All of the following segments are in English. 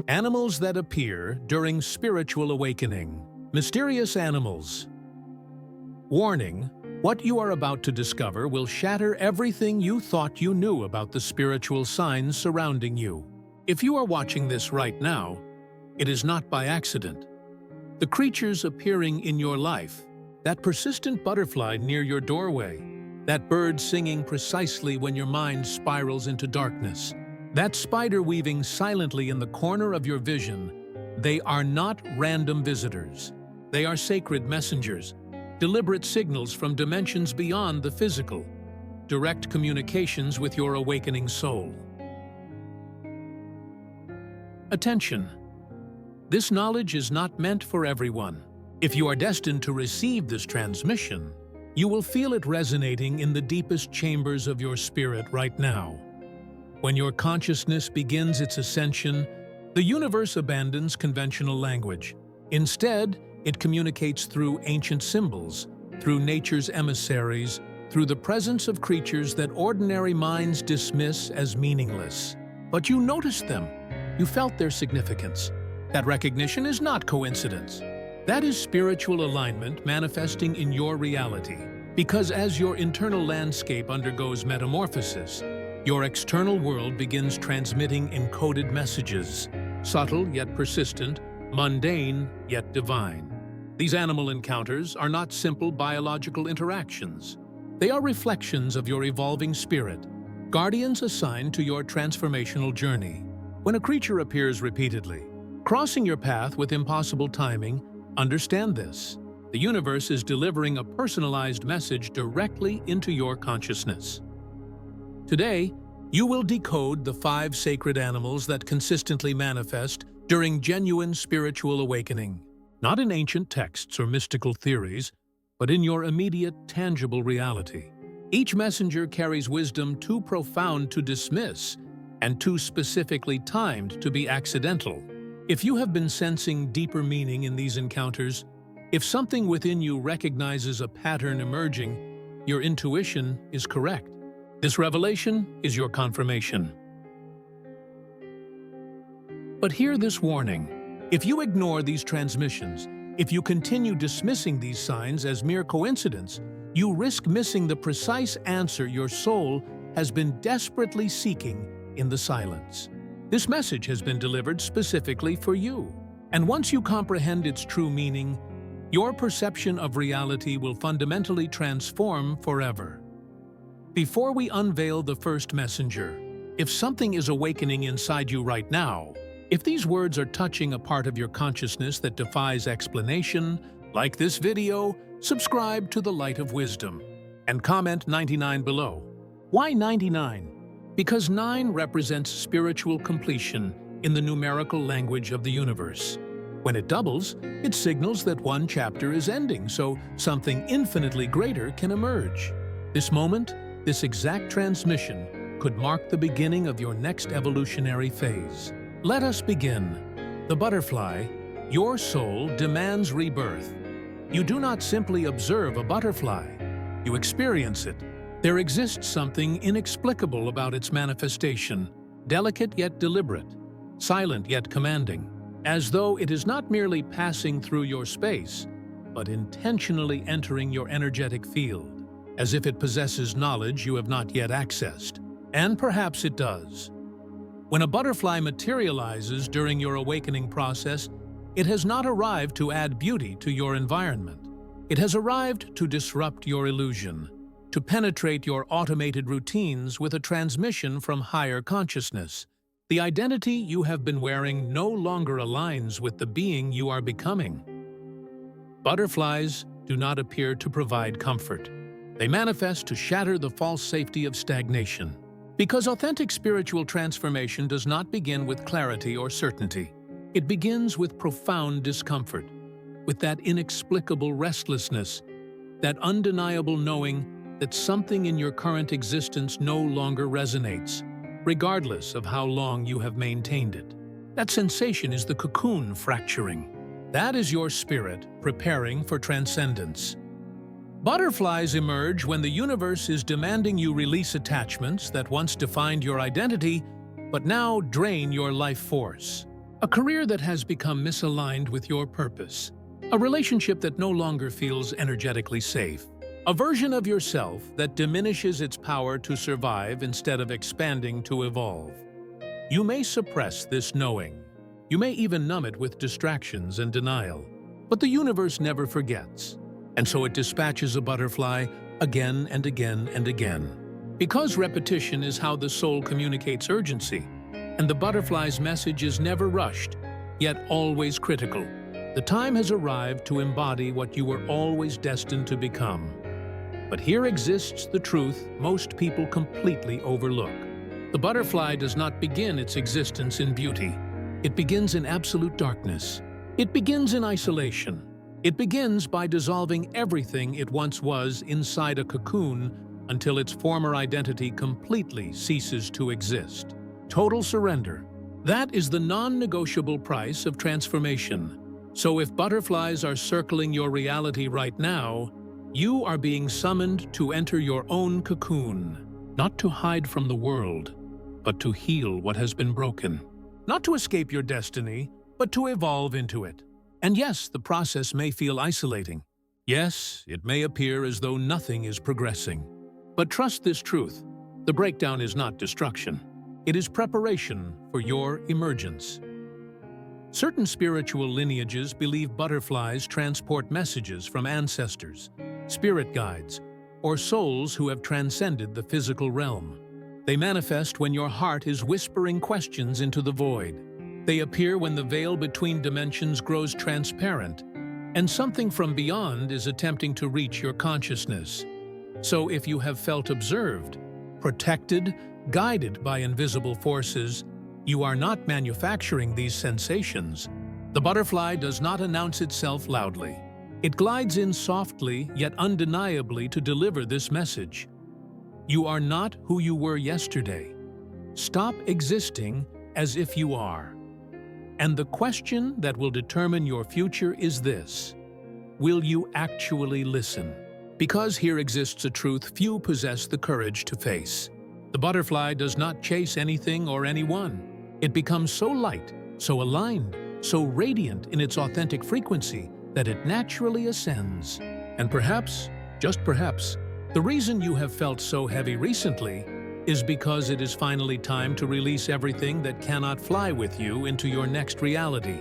Animals that appear during spiritual awakening. Mysterious animals. Warning: what you are about to discover will shatter everything you thought you knew about the spiritual signs surrounding you. If you are watching this right now, it is not by accident. The creatures appearing in your life, that persistent butterfly near your doorway, that bird singing precisely when your mind spirals into darkness, that spider weaving silently in the corner of your vision, they are not random visitors. They are sacred messengers, deliberate signals from dimensions beyond the physical, direct communications with your awakening soul. Attention! This knowledge is not meant for everyone. If you are destined to receive this transmission, you will feel it resonating in the deepest chambers of your spirit right now. When your consciousness begins its ascension, the universe abandons conventional language. Instead, it communicates through ancient symbols, through nature's emissaries, through the presence of creatures that ordinary minds dismiss as meaningless. But you noticed them. You felt their significance. That recognition is not coincidence. That is spiritual alignment manifesting in your reality. Because as your internal landscape undergoes metamorphosis, your external world begins transmitting encoded messages, subtle yet persistent, mundane yet divine. These animal encounters are not simple biological interactions. They are reflections of your evolving spirit, guardians assigned to your transformational journey. When a creature appears repeatedly, crossing your path with impossible timing, understand this: the universe is delivering a personalized message directly into your consciousness. Today, you will decode the 5 sacred animals that consistently manifest during genuine spiritual awakening, not in ancient texts or mystical theories, but in your immediate, tangible reality. Each messenger carries wisdom too profound to dismiss and too specifically timed to be accidental. If you have been sensing deeper meaning in these encounters, if something within you recognizes a pattern emerging, your intuition is correct. This revelation is your confirmation. But hear this warning: if you ignore these transmissions, if you continue dismissing these signs as mere coincidence, you risk missing the precise answer your soul has been desperately seeking in the silence. This message has been delivered specifically for you, and once you comprehend its true meaning, your perception of reality will fundamentally transform forever. Before we unveil the first messenger, if something is awakening inside you right now, if these words are touching a part of your consciousness that defies explanation, like this video, subscribe to the Light of Wisdom, and comment 99 below. Why 99? Because 9 represents spiritual completion in the numerical language of the universe. When it doubles, it signals that one chapter is ending, so something infinitely greater can emerge. This moment, this exact transmission, could mark the beginning of your next evolutionary phase. Let us begin. The butterfly, your soul, demands rebirth. You do not simply observe a butterfly, you experience it. There exists something inexplicable about its manifestation, delicate yet deliberate, silent yet commanding, as though it is not merely passing through your space, but intentionally entering your energetic field, as if it possesses knowledge you have not yet accessed. And perhaps it does. When a butterfly materializes during your awakening process, it has not arrived to add beauty to your environment. It has arrived to disrupt your illusion, to penetrate your automated routines with a transmission from higher consciousness. The identity you have been wearing no longer aligns with the being you are becoming. Butterflies do not appear to provide comfort. They manifest to shatter the false safety of stagnation. Because authentic spiritual transformation does not begin with clarity or certainty. It begins with profound discomfort, with that inexplicable restlessness, that undeniable knowing that something in your current existence no longer resonates, regardless of how long you have maintained it. That sensation is the cocoon fracturing. That is your spirit preparing for transcendence. Butterflies emerge when the universe is demanding you release attachments that once defined your identity, but now drain your life force. A career that has become misaligned with your purpose. A relationship that no longer feels energetically safe. A version of yourself that diminishes its power to survive instead of expanding to evolve. You may suppress this knowing. You may even numb it with distractions and denial. But the universe never forgets. And so it dispatches a butterfly again and again and again. Because repetition is how the soul communicates urgency, and the butterfly's message is never rushed, yet always critical. The time has arrived to embody what you were always destined to become. But here exists the truth most people completely overlook. The butterfly does not begin its existence in beauty. It begins in absolute darkness. It begins in isolation. It begins by dissolving everything it once was inside a cocoon until its former identity completely ceases to exist. Total surrender. That is the non-negotiable price of transformation. So if butterflies are circling your reality right now, you are being summoned to enter your own cocoon, not to hide from the world, but to heal what has been broken. Not to escape your destiny, but to evolve into it. And yes, the process may feel isolating. Yes, it may appear as though nothing is progressing. But trust this truth. The breakdown is not destruction. It is preparation for your emergence. Certain spiritual lineages believe butterflies transport messages from ancestors, spirit guides, or souls who have transcended the physical realm. They manifest when your heart is whispering questions into the void. They appear when the veil between dimensions grows transparent, and something from beyond is attempting to reach your consciousness. So if you have felt observed, protected, guided by invisible forces, you are not manufacturing these sensations. The butterfly does not announce itself loudly. It glides in softly yet undeniably to deliver this message. You are not who you were yesterday. Stop existing as if you are. And the question that will determine your future is this: will you actually listen? Because here exists a truth few possess the courage to face. The butterfly does not chase anything or anyone. It becomes so light, so aligned, so radiant in its authentic frequency that it naturally ascends. And perhaps, just perhaps, the reason you have felt so heavy recently is because it is finally time to release everything that cannot fly with you into your next reality.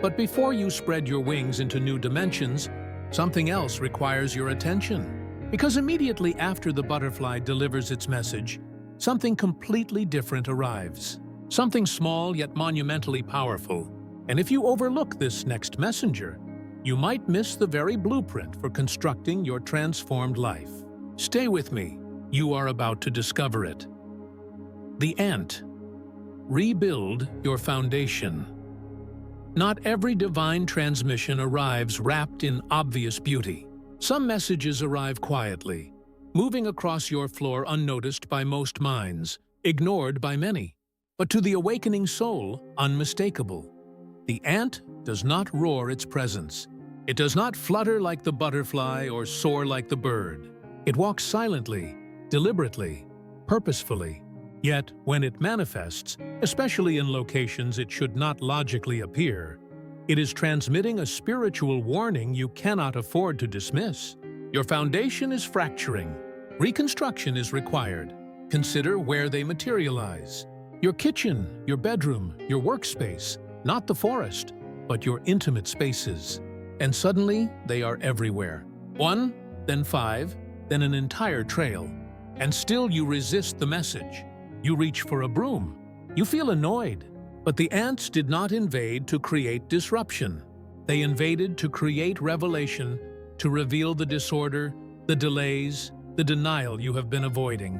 But before you spread your wings into new dimensions, something else requires your attention. Because immediately after the butterfly delivers its message, something completely different arrives. Something small yet monumentally powerful. And if you overlook this next messenger, you might miss the very blueprint for constructing your transformed life. Stay with me. You are about to discover it. The ant. Rebuild your foundation. Not every divine transmission arrives wrapped in obvious beauty. Some messages arrive quietly, moving across your floor unnoticed by most minds, ignored by many, but to the awakening soul, unmistakable. The ant does not roar its presence. It does not flutter like the butterfly or soar like the bird. It walks silently, deliberately, purposefully. Yet, when it manifests, especially in locations it should not logically appear, it is transmitting a spiritual warning you cannot afford to dismiss. Your foundation is fracturing. Reconstruction is required. Consider where they materialize. Your kitchen, your bedroom, your workspace, not the forest, but your intimate spaces. And suddenly, they are everywhere. 1, then 5, then an entire trail. And still you resist the message. You reach for a broom. You feel annoyed. But the ants did not invade to create disruption. They invaded to create revelation, to reveal the disorder, the delays, the denial you have been avoiding.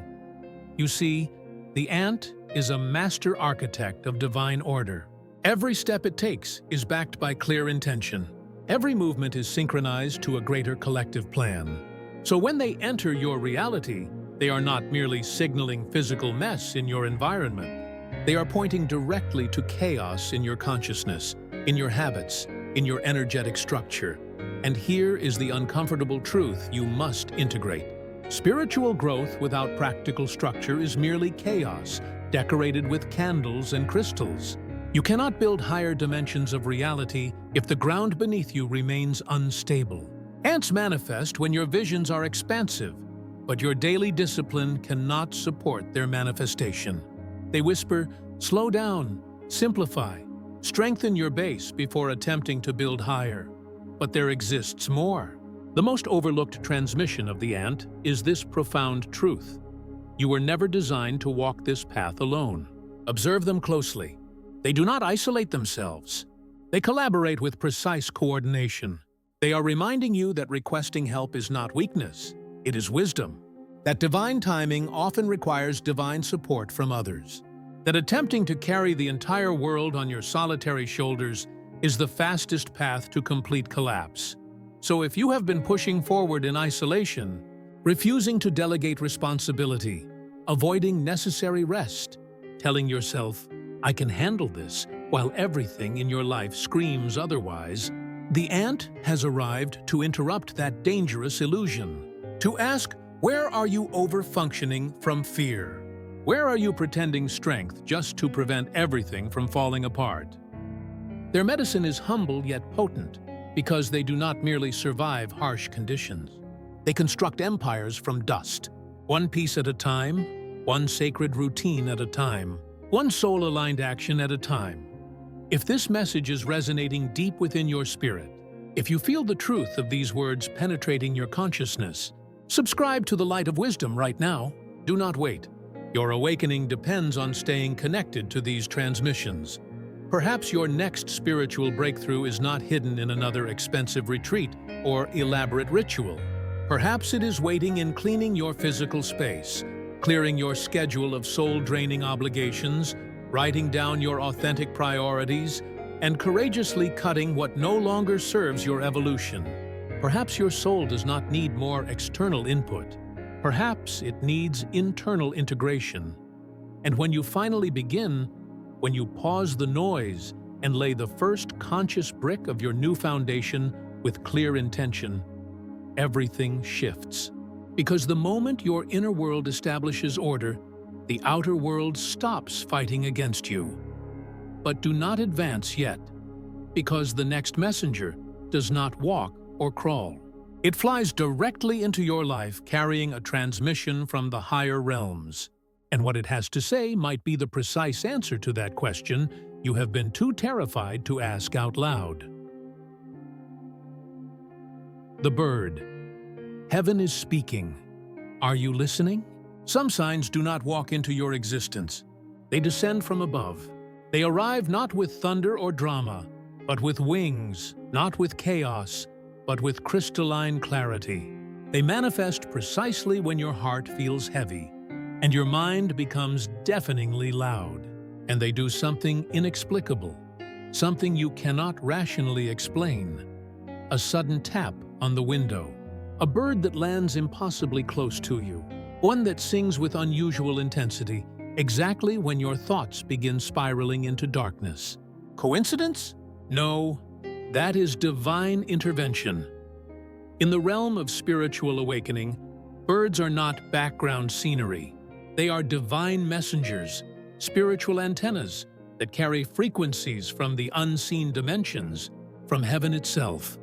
You see, the ant is a master architect of divine order. Every step it takes is backed by clear intention. Every movement is synchronized to a greater collective plan. So when they enter your reality, they are not merely signaling physical mess in your environment. They are pointing directly to chaos in your consciousness, in your habits, in your energetic structure. And here is the uncomfortable truth you must integrate. Spiritual growth without practical structure is merely chaos, decorated with candles and crystals. You cannot build higher dimensions of reality if the ground beneath you remains unstable. Ants manifest when your visions are expansive, but your daily discipline cannot support their manifestation. They whisper, slow down, simplify, strengthen your base before attempting to build higher. But there exists more. The most overlooked transmission of the ant is this profound truth. You were never designed to walk this path alone. Observe them closely. They do not isolate themselves. They collaborate with precise coordination. They are reminding you that requesting help is not weakness, it is wisdom. That divine timing often requires divine support from others. That attempting to carry the entire world on your solitary shoulders is the fastest path to complete collapse. So if you have been pushing forward in isolation, refusing to delegate responsibility, avoiding necessary rest, telling yourself, I can handle this, while everything in your life screams otherwise, the ant has arrived to interrupt that dangerous illusion. To ask, where are you over-functioning from fear? Where are you pretending strength just to prevent everything from falling apart? Their medicine is humble yet potent, because they do not merely survive harsh conditions. They construct empires from dust, one piece at a time, one sacred routine at a time, one soul-aligned action at a time. If this message is resonating deep within your spirit, if you feel the truth of these words penetrating your consciousness, subscribe to the Light of Wisdom right now. Do not wait. Your awakening depends on staying connected to these transmissions. Perhaps your next spiritual breakthrough is not hidden in another expensive retreat or elaborate ritual. Perhaps it is waiting in cleaning your physical space, clearing your schedule of soul-draining obligations, writing down your authentic priorities, and courageously cutting what no longer serves your evolution. Perhaps your soul does not need more external input. Perhaps it needs internal integration. And when you finally begin, when you pause the noise and lay the first conscious brick of your new foundation with clear intention, everything shifts. Because the moment your inner world establishes order, the outer world stops fighting against you. But do not advance yet, because the next messenger does not walk or crawl. It flies directly into your life carrying a transmission from the higher realms. And what it has to say might be the precise answer to that question you have been too terrified to ask out loud. The bird. Heaven is speaking. Are you listening? Some signs do not walk into your existence. They descend from above. They arrive not with thunder or drama, but with wings, not with chaos, but with crystalline clarity. They manifest precisely when your heart feels heavy, and your mind becomes deafeningly loud. And they do something inexplicable, something you cannot rationally explain. A sudden tap on the window. A bird that lands impossibly close to you. One that sings with unusual intensity, exactly when your thoughts begin spiraling into darkness. Coincidence? No, that is divine intervention. In the realm of spiritual awakening, birds are not background scenery. They are divine messengers, spiritual antennas that carry frequencies from the unseen dimensions, from heaven itself,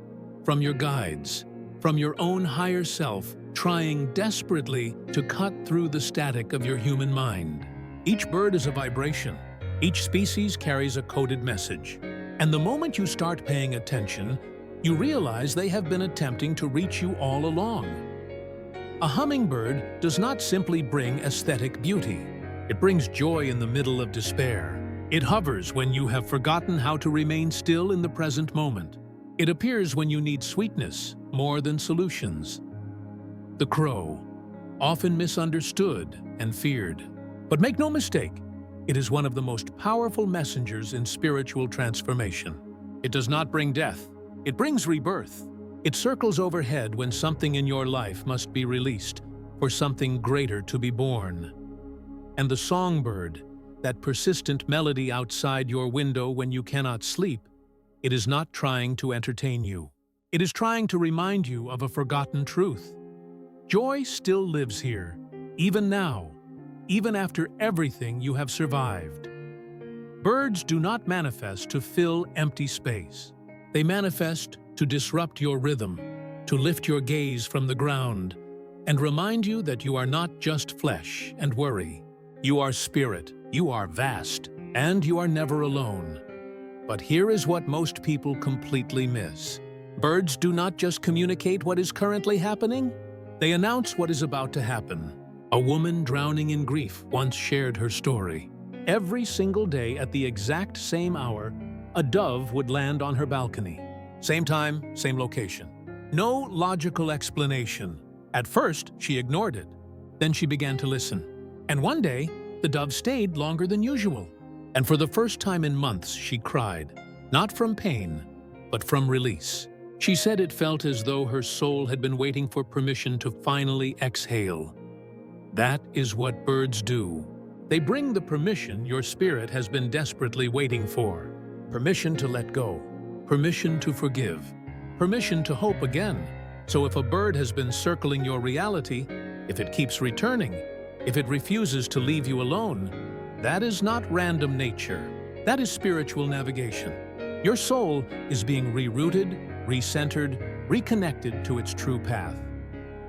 from your guides, from your own higher self, trying desperately to cut through the static of your human mind. Each bird is a vibration. Each species carries a coded message. And the moment you start paying attention, you realize they have been attempting to reach you all along. A hummingbird does not simply bring aesthetic beauty. It brings joy in the middle of despair. It hovers when you have forgotten how to remain still in the present moment. It appears when you need sweetness more than solutions. The crow, often misunderstood and feared. But make no mistake, it is one of the most powerful messengers in spiritual transformation. It does not bring death, it brings rebirth. It circles overhead when something in your life must be released for something greater to be born. And the songbird, that persistent melody outside your window when you cannot sleep, it is not trying to entertain you. It is trying to remind you of a forgotten truth. Joy still lives here, even now, even after everything you have survived. Birds do not manifest to fill empty space. They manifest to disrupt your rhythm, to lift your gaze from the ground, and remind you that you are not just flesh and worry. You are spirit, you are vast, and you are never alone. But here is what most people completely miss. Birds do not just communicate what is currently happening, they announce what is about to happen. A woman drowning in grief once shared her story. Every single day at the exact same hour, a dove would land on her balcony. Same time, same location. No logical explanation. At first, she ignored it. Then she began to listen. And one day, the dove stayed longer than usual. And for the first time in months, she cried, not from pain, but from release. She said it felt as though her soul had been waiting for permission to finally exhale. That is what birds do. They bring the permission your spirit has been desperately waiting for. Permission to let go. Permission to forgive. Permission to hope again. So if a bird has been circling your reality, if it keeps returning, if it refuses to leave you alone, that is not random nature. That is spiritual navigation. Your soul is being rerouted, recentered, reconnected to its true path.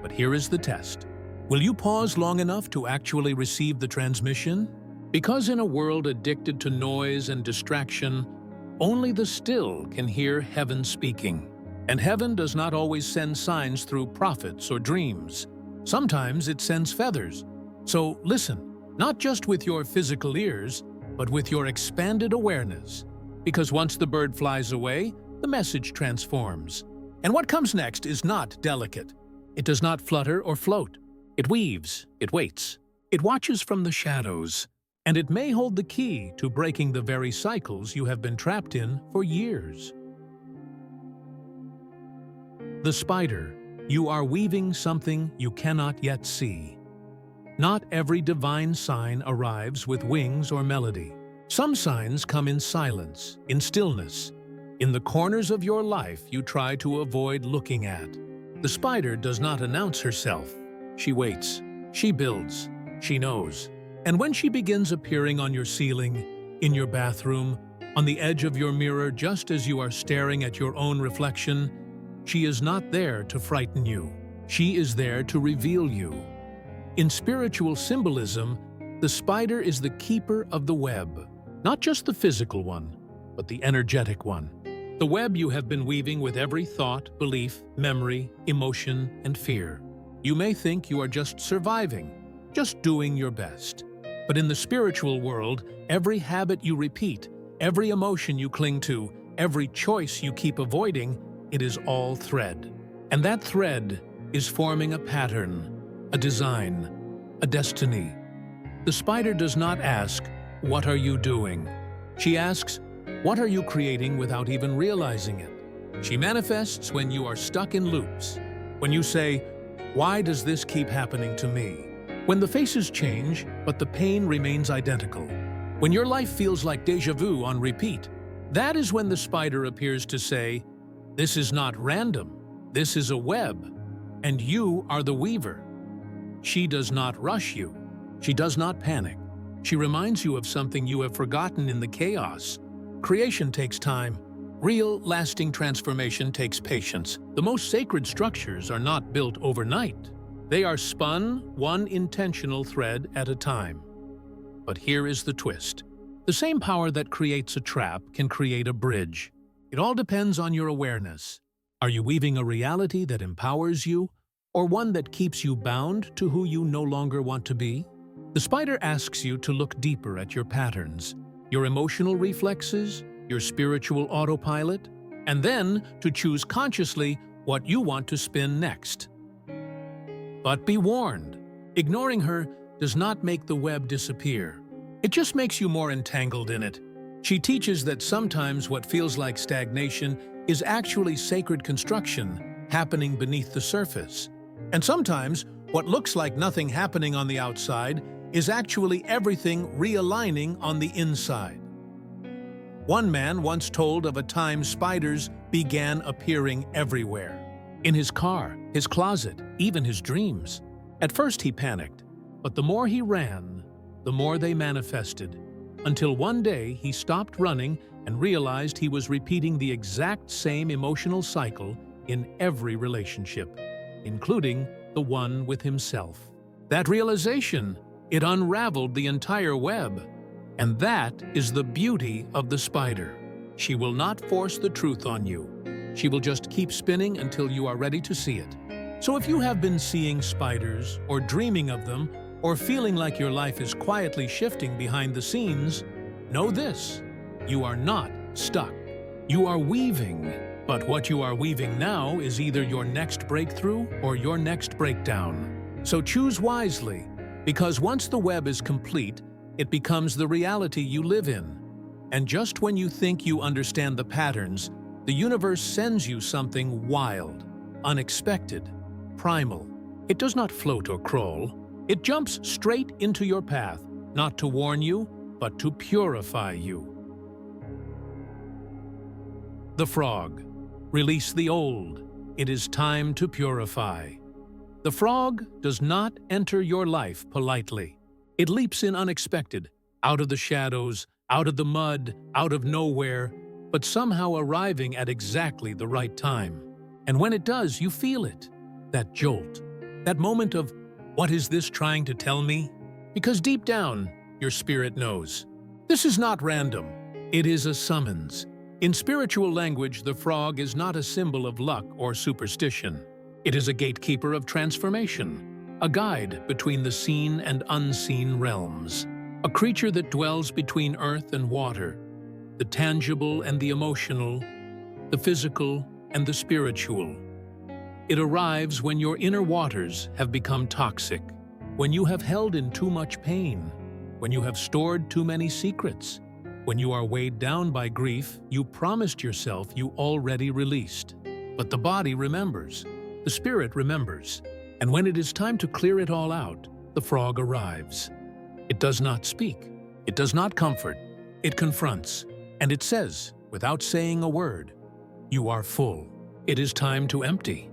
But here is the test. Will you pause long enough to actually receive the transmission? Because in a world addicted to noise and distraction, only the still can hear heaven speaking. And heaven does not always send signs through prophets or dreams. Sometimes it sends feathers. So listen, not just with your physical ears, but with your expanded awareness. Because once the bird flies away, the message transforms. And what comes next is not delicate. It does not flutter or float. It weaves, it waits, it watches from the shadows, and it may hold the key to breaking the very cycles you have been trapped in for years. The spider, you are weaving something you cannot yet see. Not every divine sign arrives with wings or melody. Some signs come in silence, in stillness, in the corners of your life you try to avoid looking at. The spider does not announce herself. She waits, she builds, she knows. And when she begins appearing on your ceiling, in your bathroom, on the edge of your mirror just as you are staring at your own reflection, she is not there to frighten you. She is there to reveal you. In spiritual symbolism, the spider is the keeper of the web, not just the physical one, but the energetic one. The web you have been weaving with every thought, belief, memory, emotion, and fear. You may think you are just surviving, just doing your best. But in the spiritual world, every habit you repeat, every emotion you cling to, every choice you keep avoiding, it is all thread. And that thread is forming a pattern, a design, a destiny. The spider does not ask, "What are you doing?" She asks, "What are you creating?" without even realizing it. She manifests when you are stuck in loops. When you say, "Why does this keep happening to me?" When the faces change, but the pain remains identical. When your life feels like déjà vu on repeat, that is when the spider appears to say, "This is not random, this is a web, and you are the weaver." She does not rush you. She does not panic. She reminds you of something you have forgotten in the chaos. Creation takes time. Real, lasting transformation takes patience. The most sacred structures are not built overnight. They are spun one intentional thread at a time. But here is the twist. The same power that creates a trap can create a bridge. It all depends on your awareness. Are you weaving a reality that empowers you, or one that keeps you bound to who you no longer want to be? The spider asks you to look deeper at your patterns, your emotional reflexes, your spiritual autopilot, and then to choose consciously what you want to spin next. But be warned, ignoring her does not make the web disappear. It just makes you more entangled in it. She teaches that sometimes what feels like stagnation is actually sacred construction happening beneath the surface. And sometimes what looks like nothing happening on the outside is actually everything realigning on the inside. One man once told of a time spiders began appearing everywhere. In his car, his closet, even his dreams. At first he panicked, but the more he ran, the more they manifested, until one day he stopped running and realized he was repeating the exact same emotional cycle in every relationship, including the one with himself. That realization, it unraveled the entire web. And that is the beauty of the spider. She will not force the truth on you. She will just keep spinning until you are ready to see it. So if you have been seeing spiders, or dreaming of them, or feeling like your life is quietly shifting behind the scenes, know this: you are not stuck. You are weaving. But what you are weaving now is either your next breakthrough or your next breakdown. So choose wisely, because once the web is complete, it becomes the reality you live in. And just when you think you understand the patterns, the universe sends you something wild, unexpected, primal. It does not float or crawl. It jumps straight into your path, not to warn you, but to purify you. The frog. Release the old. It is time to purify. The frog does not enter your life politely. It leaps in unexpected, out of the shadows, out of the mud, out of nowhere, but somehow arriving at exactly the right time. And when it does, you feel it. That jolt. That moment of, what is this trying to tell me? Because deep down, your spirit knows. This is not random. It is a summons. In spiritual language, the frog is not a symbol of luck or superstition. It is a gatekeeper of transformation, a guide between the seen and unseen realms, a creature that dwells between earth and water, the tangible and the emotional, the physical and the spiritual. It arrives when your inner waters have become toxic, when you have held in too much pain, when you have stored too many secrets, when you are weighed down by grief you promised yourself you already released. But the body remembers, the spirit remembers, and when it is time to clear it all out, the frog arrives. It does not speak, it does not comfort, it confronts, and it says, without saying a word, you are full. It is time to empty.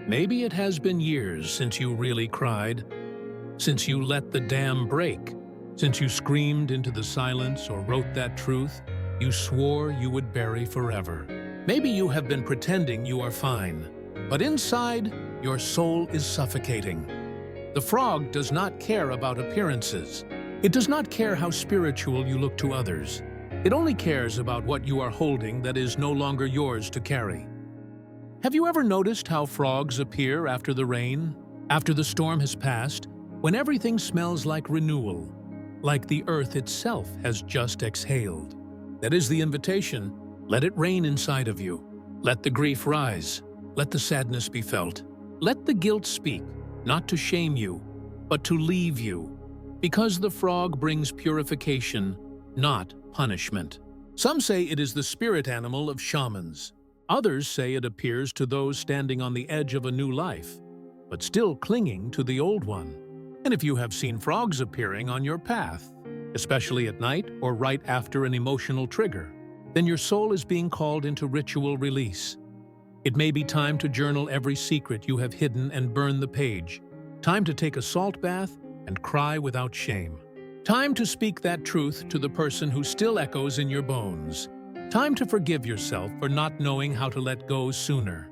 Maybe it has been years since you really cried, since you let the dam break, since you screamed into the silence or wrote that truth you swore you would bury forever. Maybe you have been pretending you are fine, but inside, your soul is suffocating. The frog does not care about appearances. It does not care how spiritual you look to others. It only cares about what you are holding that is no longer yours to carry. Have you ever noticed how frogs appear after the rain, after the storm has passed, when everything smells like renewal, like the earth itself has just exhaled? That is the invitation. Let it rain inside of you. Let the grief rise. Let the sadness be felt. Let the guilt speak, not to shame you, but to leave you. Because the frog brings purification, not punishment. Some say it is the spirit animal of shamans. Others say it appears to those standing on the edge of a new life, but still clinging to the old one. And if you have seen frogs appearing on your path, especially at night or right after an emotional trigger, then your soul is being called into ritual release. It may be time to journal every secret you have hidden and burn the page. Time to take a salt bath and cry without shame. Time to speak that truth to the person who still echoes in your bones. Time to forgive yourself for not knowing how to let go sooner.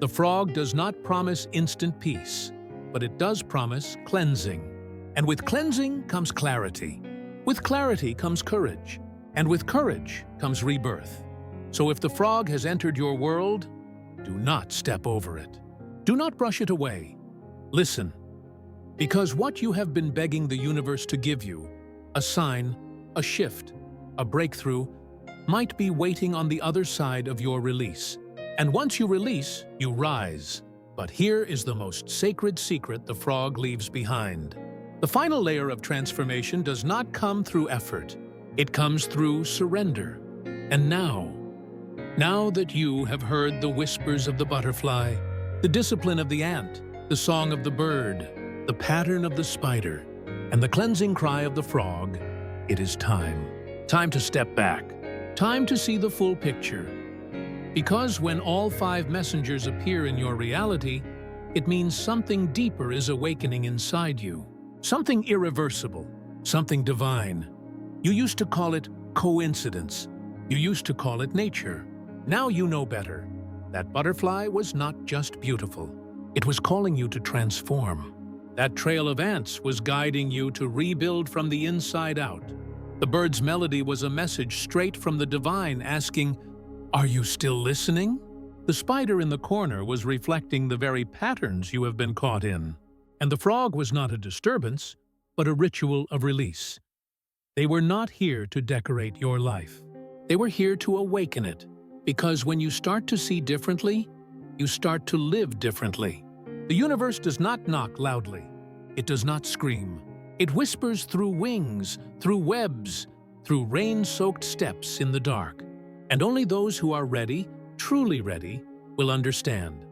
The frog does not promise instant peace, but it does promise cleansing. And with cleansing comes clarity. With clarity comes courage. And with courage comes rebirth. So if the frog has entered your world, do not step over it. Do not brush it away. Listen. Because what you have been begging the universe to give you, a sign, a shift, a breakthrough, might be waiting on the other side of your release. And once you release, you rise. But here is the most sacred secret the frog leaves behind. The final layer of transformation does not come through effort. It comes through surrender. And now that you have heard the whispers of the butterfly, the discipline of the ant, the song of the bird, the pattern of the spider, and the cleansing cry of the frog, it is time. Time to step back. Time to see the full picture. Because when all 5 messengers appear in your reality, it means something deeper is awakening inside you. Something irreversible, something divine. You used to call it coincidence. You used to call it nature. Now you know better. That butterfly was not just beautiful. It was calling you to transform. That trail of ants was guiding you to rebuild from the inside out. The bird's melody was a message straight from the divine asking, "Are you still listening?" The spider in the corner was reflecting the very patterns you have been caught in. And the frog was not a disturbance, but a ritual of release. They were not here to decorate your life. They were here to awaken it. Because when you start to see differently, you start to live differently. The universe does not knock loudly. It does not scream. It whispers through wings, through webs, through rain-soaked steps in the dark. And only those who are ready, truly ready, will understand.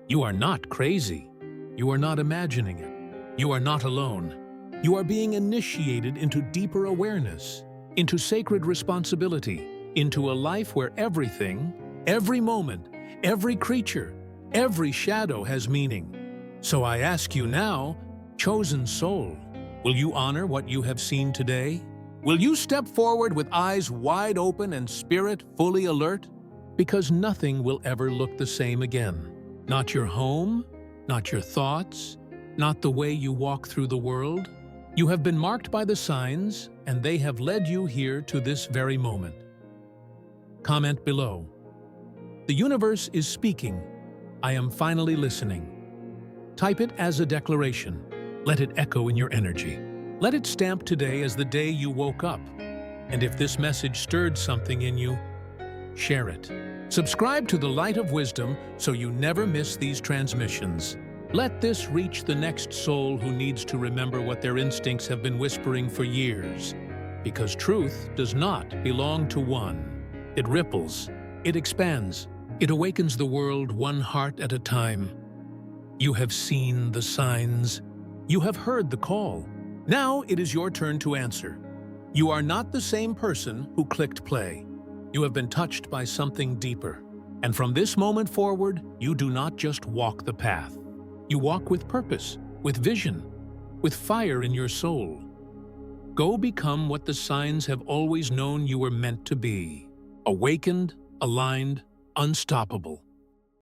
You are not crazy. You are not imagining it. You are not alone. You are being initiated into deeper awareness, into sacred responsibility, into a life where everything, every moment, every creature, every shadow has meaning. So I ask you now, chosen soul, will you honor what you have seen today? Will you step forward with eyes wide open and spirit fully alert? Because nothing will ever look the same again. Not your home, not your thoughts, not the way you walk through the world. You have been marked by the signs, and they have led you here to this very moment. Comment below. The universe is speaking. I am finally listening. Type it as a declaration. Let it echo in your energy. Let it stamp today as the day you woke up. And if this message stirred something in you, share it. Subscribe to the Light of Wisdom so you never miss these transmissions. Let this reach the next soul who needs to remember what their instincts have been whispering for years. Because truth does not belong to one. It ripples. It expands. It awakens the world one heart at a time. You have seen the signs. You have heard the call. Now it is your turn to answer. You are not the same person who clicked play. You have been touched by something deeper. And from this moment forward, you do not just walk the path. You walk with purpose, with vision, with fire in your soul. Go become what the signs have always known you were meant to be. Awakened, aligned, unstoppable.